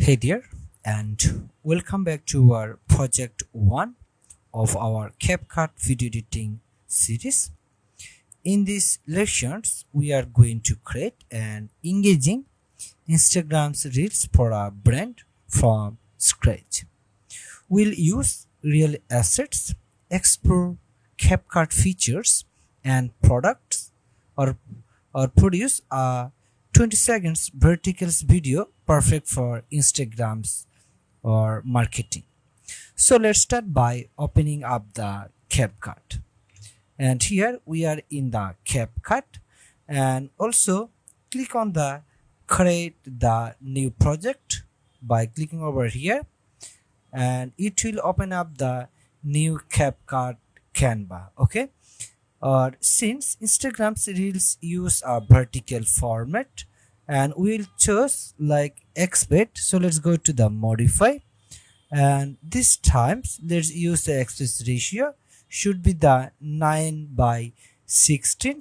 Hey there, and welcome back to our project 1 of our CapCut video editing series. In these lectures, we are going to create an engaging Instagram's Reels for a brand from scratch. We'll use real assets, explore CapCut features and products, or, or produce a 20 seconds verticals video perfect for Instagrams or marketing. So let's start by opening up the CapCut. And here we are in the CapCut, and also click on the create the new project by clicking over here, and it will open up the new CapCut Canva. Okay, or since Instagram's reels use a vertical format, and we'll choose like expert, so let's go to the modify, and this times let's use the aspect ratio should be the 9 by 16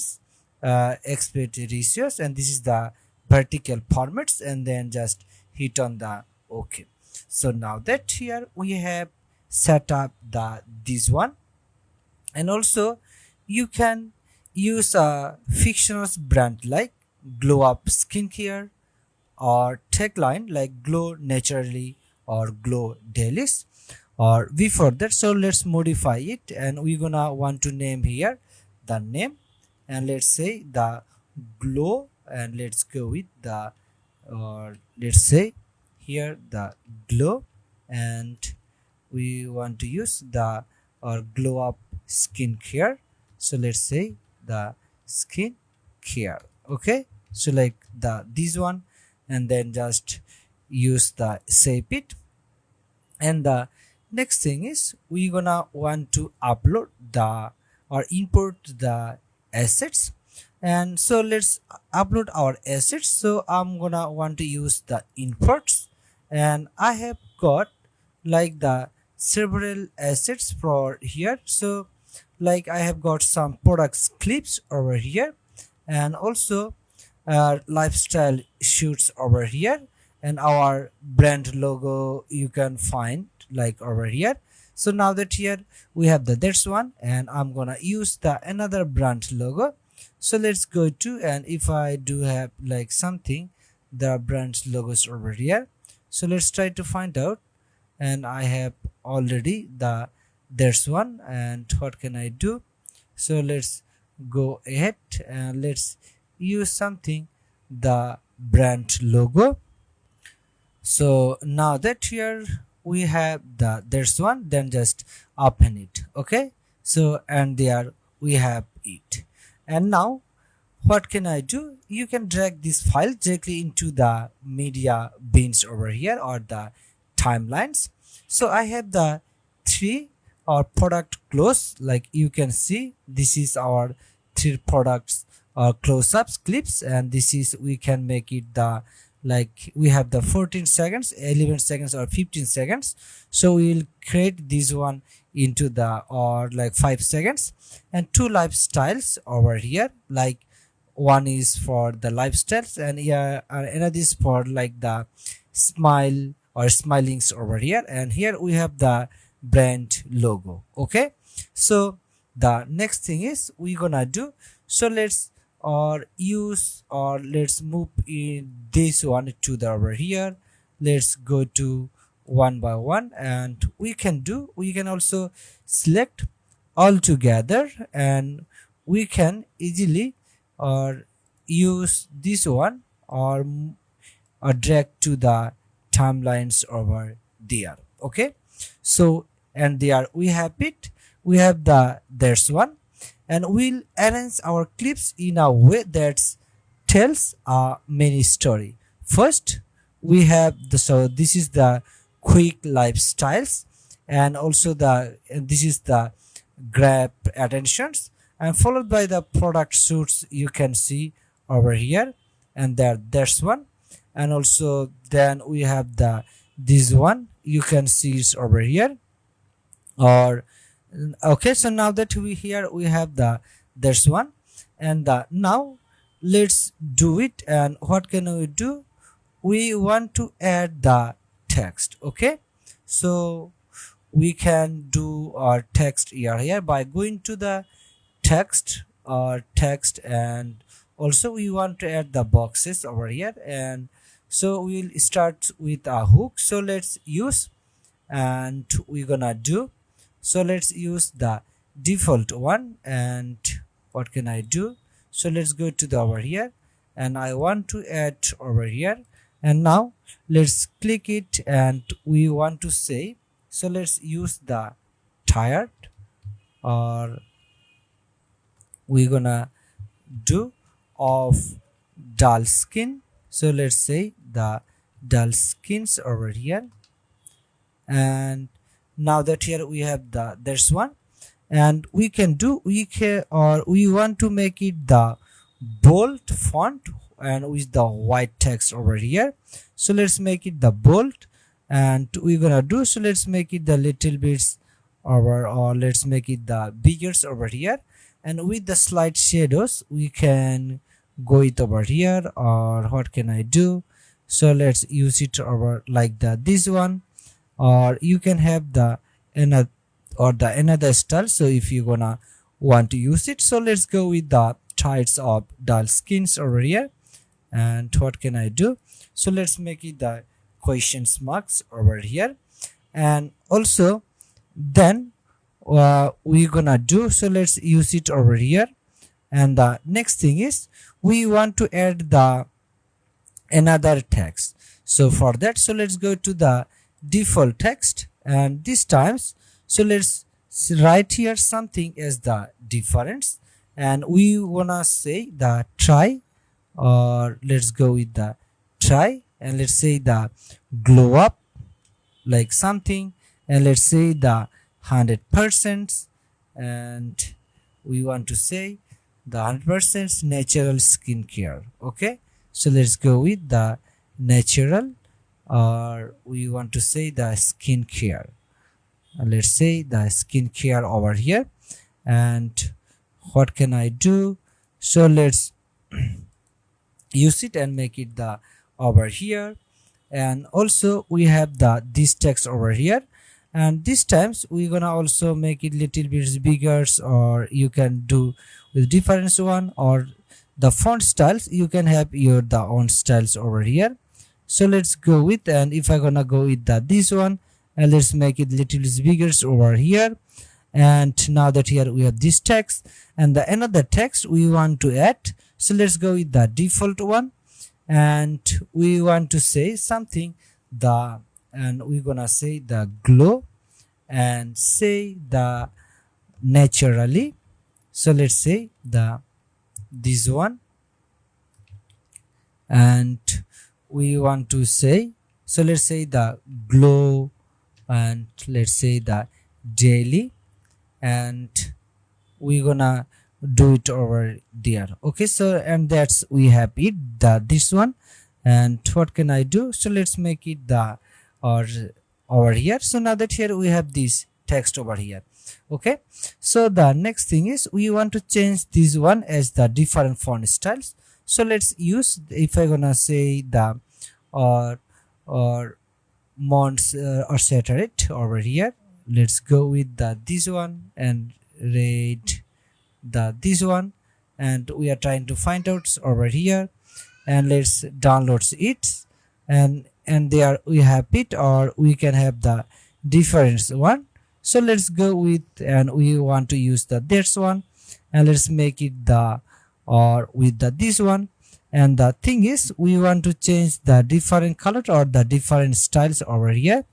aspect ratios, and this is the vertical formats, and then just hit on the OK. So now that here we have set up the this one, and also you can use a fictional brand like glow up skincare, or tagline like glow naturally or glow dailies, or before that. So let's modify it, and we're gonna want to name here the name, and let's say the glow, and let's go with the, or let's say here the glow, and we want to use the or glow up skincare, so let's say the skin care. Okay, so like the this one, and then just use the save it. And the next thing is we gonna want to upload the or import the assets, and so let's upload our assets. So I'm gonna want to use the imports, and I have got like the several assets for here. So like I have got some products clips over here, and also lifestyle shoots over here, and our brand logo you can find like over here. So now that here we have the this one, and I'm gonna use the another brand logo. So let's go to, and if I do have like something, the brand logos over here, so let's try to find out. And I have already the there's one, and what can I do? So let's go ahead and let's use something the brand logo. So now that here we have the there's one, then just open it. Okay, so and there we have it. And now what can I do? You can drag this file directly into the media bins over here, or the timelines. So I have the three or product close, like you can see this is our three products close-ups clips, and this is we can make it the like we have the 14 seconds, 11 seconds, or 15 seconds. So we will create this one into the or like 5 seconds, and two lifestyles over here, like one is for the lifestyles, and yeah, another is for like the smile or smilings over here, and here we have the brand logo. Okay, so the next thing is we gonna do, so let's or use or let's move in this one to the over here. Let's go to one by one, and we can also select all together, and we can easily or use this one or drag to the timelines over there. Okay, so and there we have it, we have the there's one, and we'll arrange our clips in a way that tells a mini story. First we have the, so this is the quick lifestyles, and also the, and this is the grab attentions, and followed by the product suits you can see over here, and there's one, and also then we have the this one you can see is over here, or okay. So now that we here we have the there's one, and now let's do it. And what can we do? We want to add the text. Okay, so we can do our text here by going to the text, and also we want to add the boxes over here. And so we'll start with a hook, so let's use, and we're gonna do, so let's use the default one. And what can I do? So let's go to the over here, and I want to add over here. And now let's click it, and we want to say, so let's use the tired, or we're gonna do of dull skin. So let's say the dull skins over here. And now that here we have the this one, and we can do, or we want to make it the bold font and with the white text over here. So let's make it the bold, and we're gonna do, so let's make it the little bits over, or let's make it the bigger over here. And with the slight shadows we can go it over here, or what can I do? So let's use it over like this one, or you can have the another style. So if you're gonna want to use it, so let's go with the types of dull skins over here. And what can I do? So let's make it the question marks over here. And also then we're gonna do, so let's use it over here. And the next thing is we want to add the another text. So for that, so let's go to the default text, and this times, so let's write here something as the difference, and we wanna say the try, or let's go with the try, and let's say the glow up like something, and let's say the 100%, and we want to say the 100% natural skincare. Okay, so let's go with the natural, or we want to say the skincare, and let's say the skincare over here. And what can I do? So let's use it and make it the over here. And also we have the this text over here, and this times we're gonna also make it little bit bigger, or you can do with different one, or the font styles you can have your the own styles over here. So let's go with, and if I'm gonna go with this one, and let's make it little bit bigger over here. And now that here we have this text, and the another text we want to add, so let's go with the default one, and we want to say something the, and we're gonna say the glow, and say the naturally. So let's say the this one, and we want to say, so let's say the glow, and let's say the daily, and we're gonna do it over there. Okay, so and that's we have it the this one. And what can I do? So let's make it the or over here. So now that here we have this text over here. Okay, so the next thing is we want to change this one as the different font styles. So let's use, if I'm gonna say the or months or saturate over here, let's go with the this one and rate the this one, and we are trying to find out over here, and let's download it, and there we have it, or we can have the difference one. So let's go with, and we want to use the this one, and let's make it the or with the this one. And the thing is we want to change the different color or the different styles over here.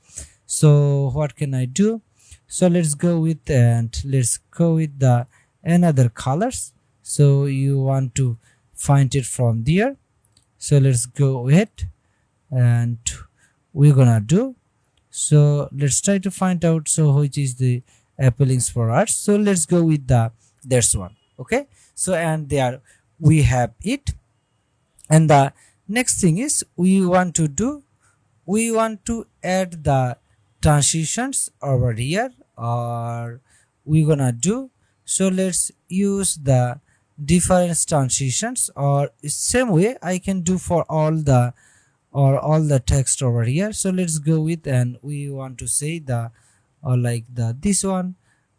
So what can I do? So let's go with, and let's go with the another colors. So you want to find it from there. So let's go ahead, and we're gonna do, so let's try to find out so which is the appealing for us. So let's go with the this one. Okay, so and there we have it. And the next thing is we want to do, we want to add the transitions over here, or we're gonna do, so let's use the different transitions, or same way I can do for all the or all the text over here. So let's go with, and we want to say the or like the this one,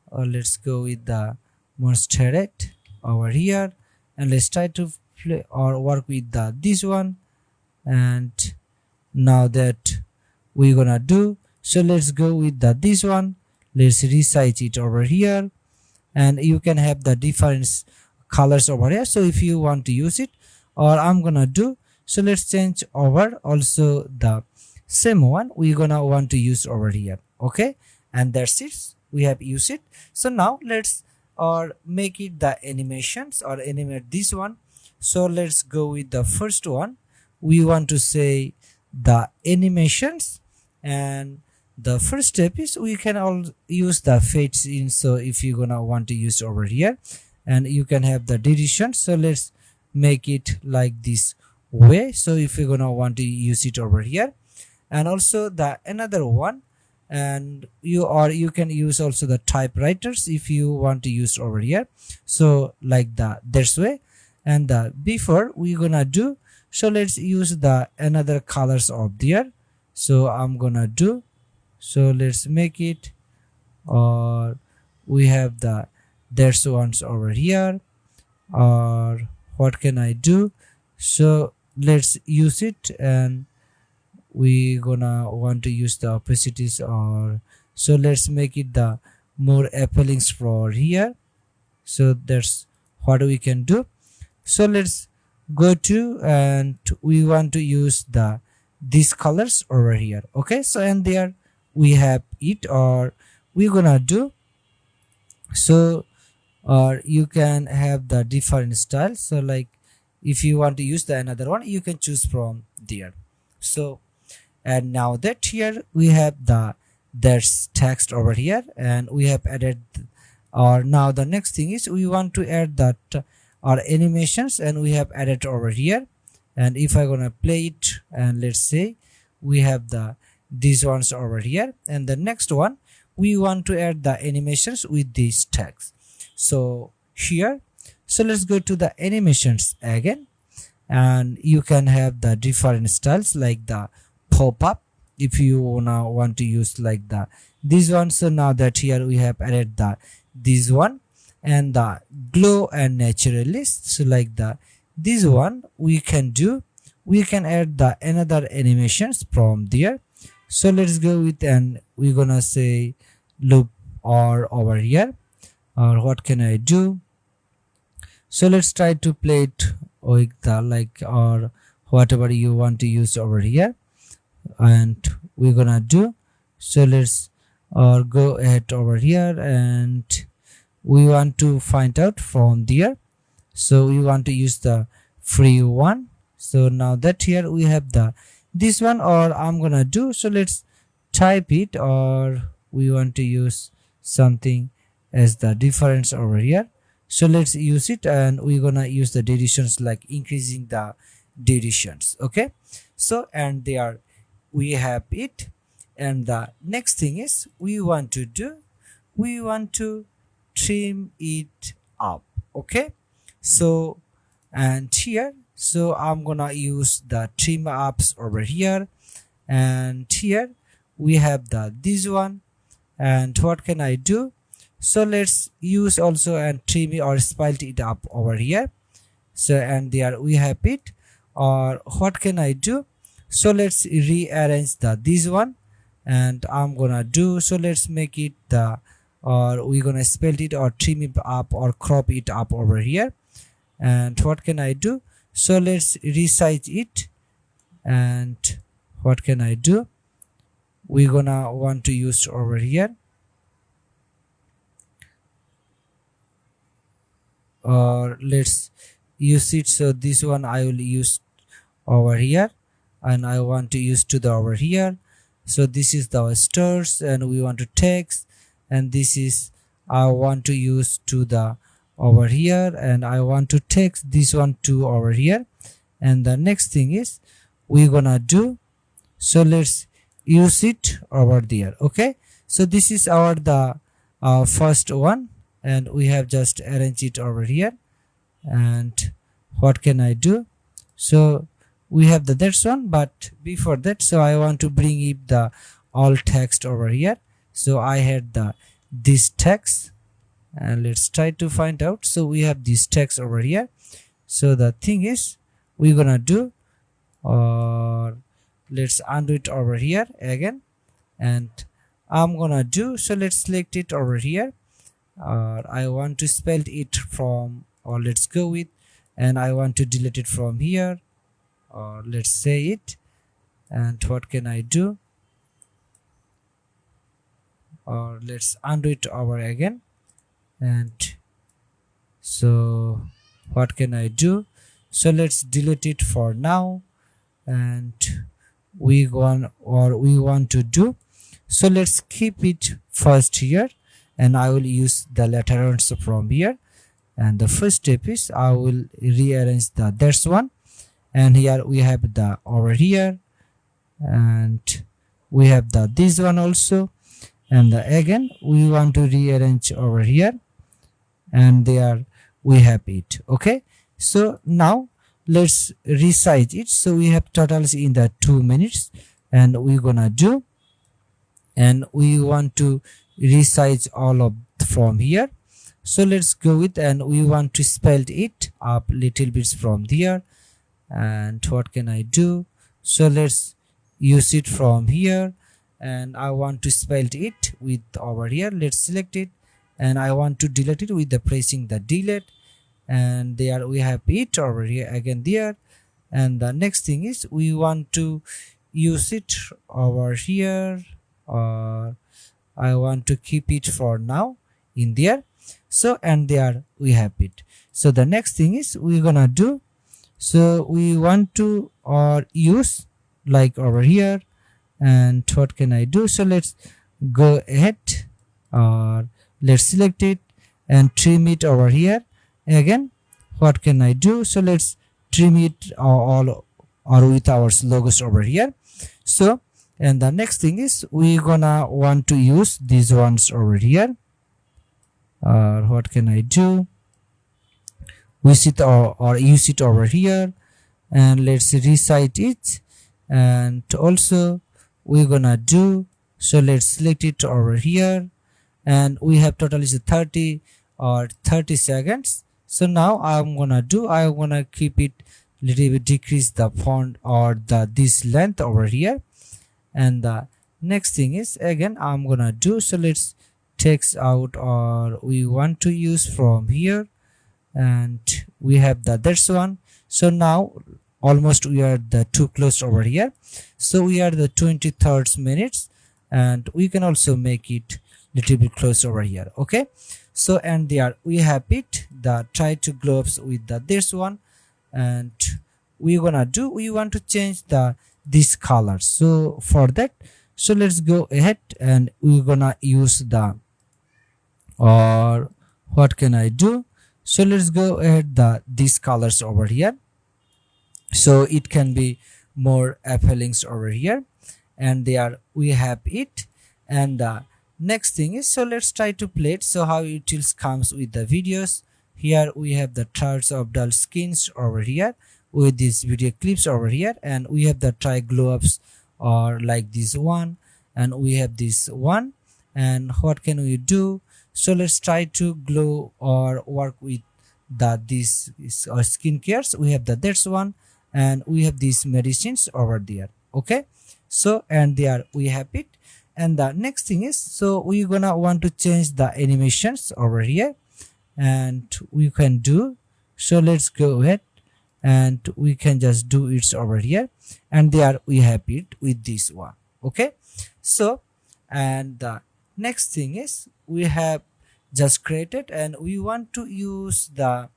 or let's go with the monsterate over here, and let's try to play or work with the this one. And now that we're gonna do, so let's go with the this one, let's resize it over here, and you can have the different colors over here. So if you want to use it, or I'm gonna do, so let's change over also the same one we're gonna want to use over here. Okay, and that's it, we have used it. So now let's or make it the animations or animate this one. So let's go with the first one. We want to say the animations, and the first step is we can all use the fades in. So if you're gonna want to use over here, and you can have the deletion. So let's make it like this way. So if you're gonna want to use it over here, and also the another one, and you can use also the typewriters if you want to use over here. So like that, this way. And the before we're gonna do, so let's use the another colors of there. So I'm gonna do, so let's make it, or we have the there's ones over here, or what can I do? So let's use it, and we gonna want to use the opacities, or so let's make it the more appealing for here. So that's what we can do. So let's go to, and we want to use the these colors over here. Okay, so and there we have it, or we're gonna do, so or you can have the different styles. So like if you want to use the another one, you can choose from there. So and now that here we have the there's text over here, and we have added, or now the next thing is we want to add that our animations, and we have added over here. And if I'm gonna play it, and let's say we have the these ones over here, and the next one we want to add the animations with this text. So here, so let's go to the animations again, and you can have the different styles like the pop-up if you want to use like the this one. So now that here we have added the this one, and the glow and naturalist. So like the this one we can do, we can add the another animations from there. So let's go with, and we're gonna say loop or over here, or what can I do? So let's try to play it with the like or whatever you want to use over here, and we're gonna do, so let's or go ahead over here, and we want to find out from there. So we want to use the free one. So now that here we have the this one, or I'm gonna do, so let's type it, or we want to use something as the difference over here. So let's use it, and we're gonna use the deletions, like increasing the deletions. Okay, so and there we have it. And the next thing is we want to do, we want to trim it up. Okay, so and here, so I'm gonna use the trim ups over here, and here we have the this one. And what can I do? So let's use also and trim it or split it up over here. So and there we have it. Or what can I do? So let's rearrange the this one, and I'm gonna do, so let's make it the, or we're gonna spell it or trim it up or crop it up over here. And what can I do? So let's resize it. And what can I do? We're gonna want to use over here, or let's use it. So this one I will use over here, and I want to use to the over here. So this is the stars, and we want to text, and this is I want to use to the over here, and I want to text this one to over here. And the next thing is we're gonna do, so let's use it over there. Okay, so this is our the first one, and we have just arranged it over here. And what can I do? So we have the that's one, but before that, so I want to bring it the all text over here. So I had the this text, and let's try to find out. So we have this text over here. So the thing is, we're gonna do, or let's undo it over here again, and I'm gonna do, so let's select it over here. I want to spell it from, or let's go with, and I want to delete it from here, or let's say it. And what can I do, or let's undo it over again. And so what can I do, so let's delete it for now. And we want to do, so let's keep it first here, and I will use the later on from here. And the first step is I will rearrange the that's one, and here we have the over here, and we have the this one also, and again we want to rearrange over here, and there we have it. Okay, so now let's resize it. So we have totals in the 2 minutes, and we're gonna do, and we want to resize all of from here. So let's go with, and we want to spell it up little bits from there. And what can I do, so let's use it from here, and I want to spell it with over here. Let's select it, and I want to delete it with the pressing the delete, and there we have it over here again there. And the next thing is we want to use it over here, or I want to keep it for now in there. So and there we have it. So the next thing is we're gonna do, so we want to or use like over here. And what can I do, so let's go ahead, or let's select it and trim it over here again. What can I do, so let's trim it all or with our logos over here. So and the next thing is we gonna want to use these ones over here. What can I do, we sit or use it over here, and let's recite it. And also we're gonna do, so let's select it over here, and we have total is 30 or 30 seconds. So now I'm gonna keep it little bit, decrease the font or the this length over here. And the next thing is again I'm gonna do, so let's text out, or we want to use from here, and we have the that's one. So now almost we are the too close over here, so we are the 23rd minutes, and we can also make it little bit close over here. Okay, so and there we have it, the try to gloves with the this one. And we gonna do, we want to change the this color. So for that, so let's go ahead, and we're gonna use the, or what can I do, so let's go ahead the these colors over here, so it can be more appealing over here. And there we have it. And the next thing is, so let's try to play it, so how it will comes with the videos. Here we have the charts of dull skins over here with these video clips over here, and we have the try glow ups or like this one, and we have this one. And what can we do, so let's try to glow or work with the this is our skin cares. We have the that's one, and we have these medicines over there. Okay, so and there we have it. And the next thing is, so we're gonna want to change the animations over here, and we can do, so let's go ahead, and we can just do it over here. And there we have it with this one. Okay, so and the next thing is we have just created, and we want to use the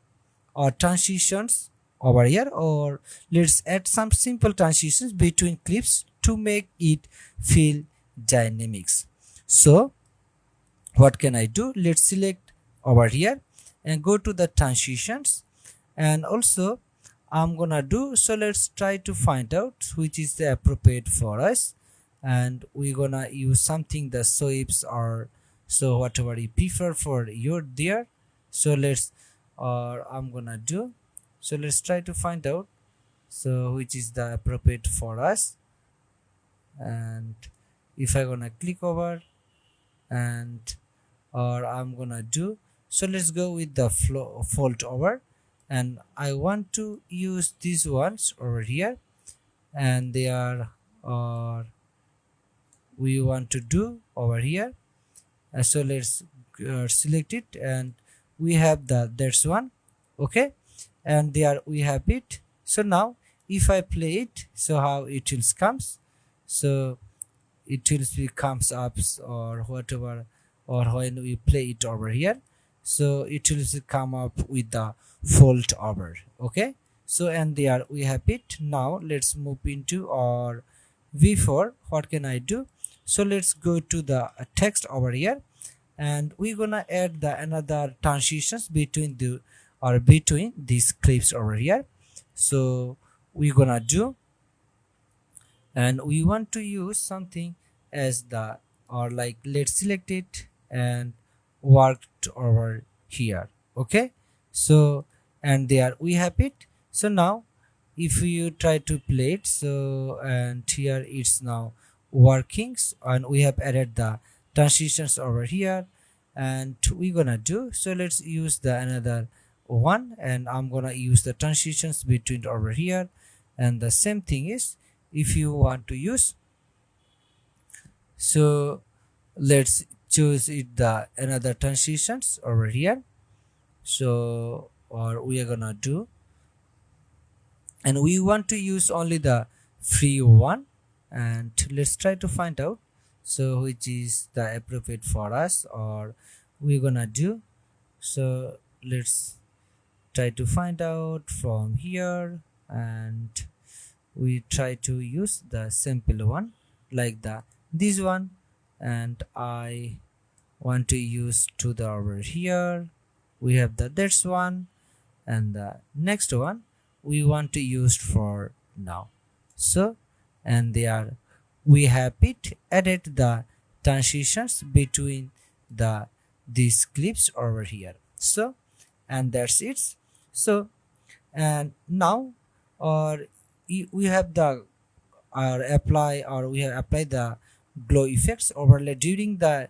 transitions over here, or let's add some simple transitions between clips to make it feel dynamics. So what can I do, let's select over here and go to the transitions. And also I'm gonna do, so let's try to find out which is the appropriate for us, and we're gonna use something the sweeps, or so whatever you prefer for your there. So let's, or I'm gonna do, so let's try to find out so which is the appropriate for us. And if I gonna click over and or I'm gonna do, so let's go with the fold over, and I want to use these ones over here, and they are or we want to do over here. So let's select it, and we have that's one. Okay, and there we have it. So now if I play it, so how it will comes, so it will be comes up or whatever, or when we play it over here, so it will come up with the fold over. Okay, so and there we have it. Now let's move into our v4. What can I do? So let's go to the text over here, and we're gonna add the another transitions between the or between these clips over here. So we're gonna do, and we want to use something as the or like let's select it and worked over here. Okay, so and there we have it. So now if you try to play it, so and here it's now workings, and we have added the transitions over here, and we're gonna do, so let's use the another one, and I'm gonna use the transitions between over here. And the same thing is if you want to use, so let's choose it the another transitions over here. So or we are gonna do, and we want to use only the free one, and let's try to find out so which is the appropriate for us, or we're gonna do, so let's try to find out from here, and we try to use the simple one like this one, and I want to use to the over here. We have that's one, and the next one we want to use for now. So and there we have it added the transitions between these clips over here. So and that's it. So and now or we have the or apply or we have applied the glow effects overlay during the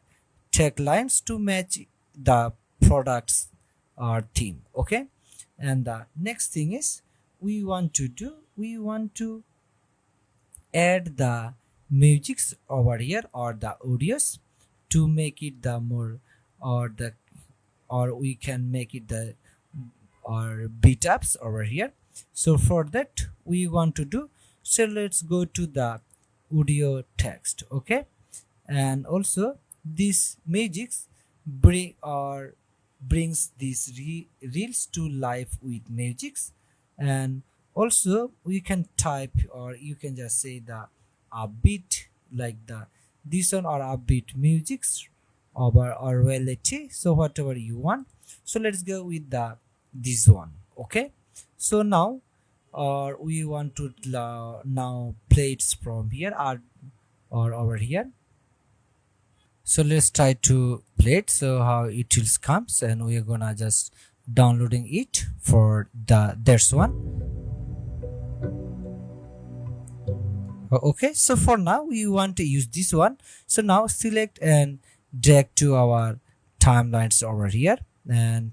tag lines to match the products or theme. Okay, and the next thing is we want to add the musics over here or the audios to make it the more or the or we can make it the or beat ups over here. So for that we want to do, so let's go to the audio text. Okay, and also this magics brings these reels to life with magics. And also we can type or you can just say the upbeat like this one or upbeat musics or reality, so whatever you want. So let's go with this one. Okay, so now we want to now play it from here or over here. So let's try to play it, so how it will comes, and we are gonna just downloading it for this one. Okay, so for now we want to use this one. So now select and drag to our timelines over here, and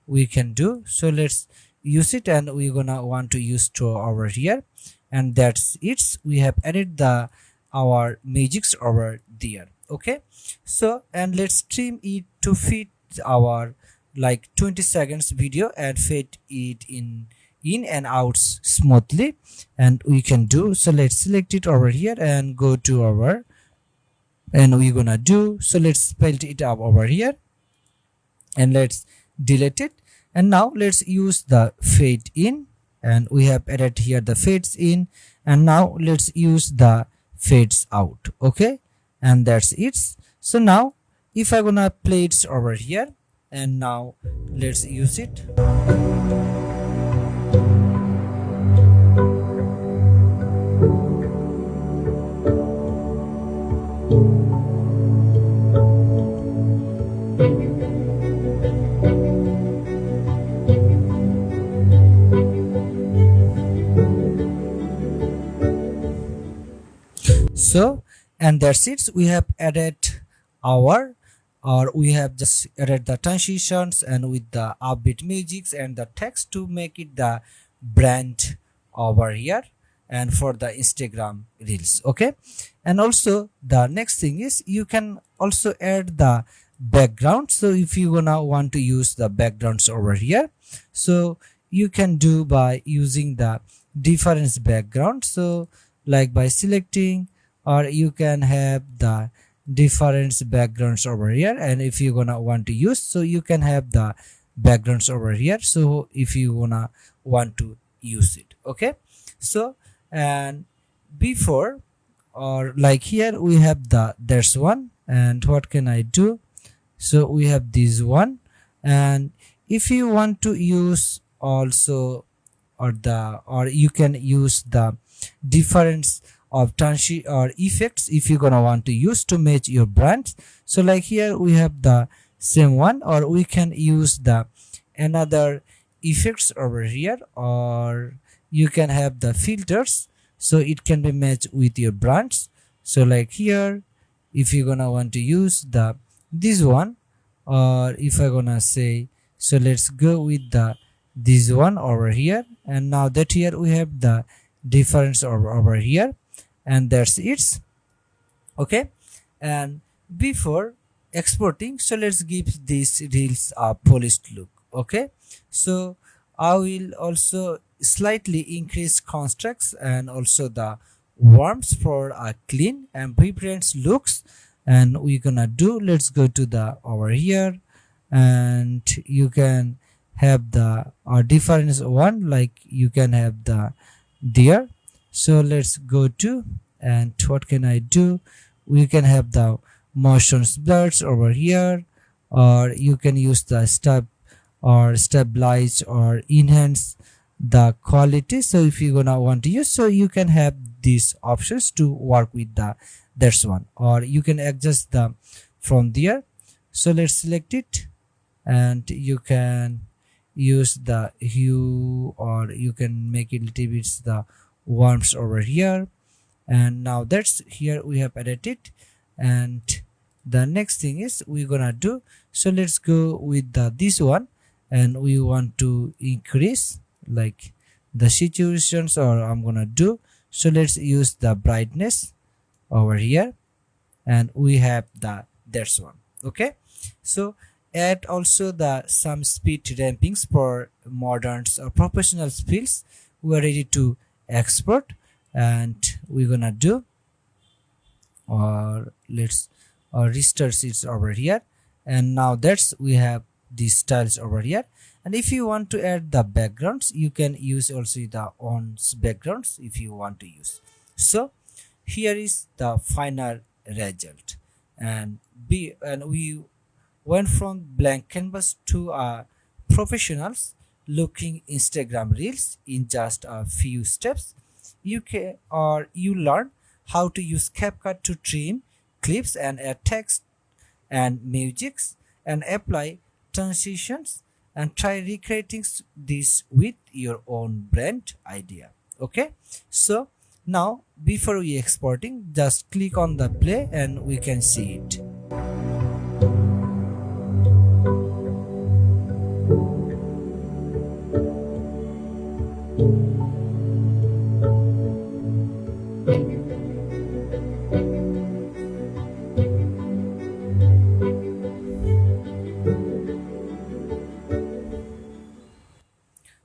we can do, so let's use it, and we're gonna want to use to over here, and that's it. We have added our magics over there. Okay, so and let's trim it to fit our like 20 seconds video and fit it in and out smoothly. And we can do, so let's select it over here and go to our, and we're gonna do, so let's spell it up over here and let's delete it. And now let's use the fade in, and we have added here the fades in, and now let's use the fades out. Okay, and that's it. So now if I'm gonna play it over here, and now let's use it. So, and that's it, we have added our, or we have just added the transitions and with the upbeat musics and the text to make it the brand over here and for the Instagram reels. Okay, and also the next thing is you can also add the background. So if you gonna want to use the backgrounds over here, so you can do by using the difference background. So like by selecting, or you can have the difference backgrounds over here, and if you gonna want to use, so you can have the backgrounds over here. So if you gonna want to use it, okay. So and before, or like here we have the there's one, and what can I do? So we have this one, and if you want to use also, or you can use the difference of transi or effects if you're gonna want to use to match your brand. So like here we have the same one, or we can use the another effects over here, or you can have the filters so it can be matched with your brands. So like here, if you're gonna want to use the this one, or if I'm gonna say, so let's go with the this one over here, and now that here we have the difference over here, and that's it, okay. And before exporting, so let's give these reels a polished look, okay. So I will also slightly increase constructs and also the warmth for a clean and vibrant looks. And we're gonna do, let's go to the over here, and you can have the difference one, like you can have the there. So let's go to, and what can I do? We can have the motions blurs over here, or you can use the step or stabilize or enhance the quality. So if you're gonna want to use, so you can have these options to work with the that's one, or you can adjust the from there. So let's select it, and you can use the hue, or you can make it little bit the warmth over here. And now that's here we have added it. And the next thing is we're gonna do, so let's go with the this one, and we want to increase like the situations, or I'm gonna do, so let's use the brightness over here, and we have the that's one, okay. So add also the some speed rampings for moderns or professional fields. We're ready to export, and we're gonna do, or let's restart it over here. And now that's we have these styles over here. And if you want to add the backgrounds, you can use also the on backgrounds if you want to use. So here is the final result, and we went from blank canvas to professionals looking Instagram reels in just a few steps. You can, or you learn how to use CapCut to trim clips and add text and musics and apply transitions, and try recreating this with your own brand idea, okay. So now before we exporting, just click on the play and we can see it.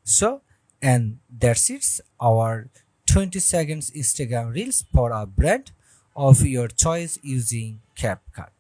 So, and that's it, our 20 seconds Instagram reels for a brand of your choice using CapCut.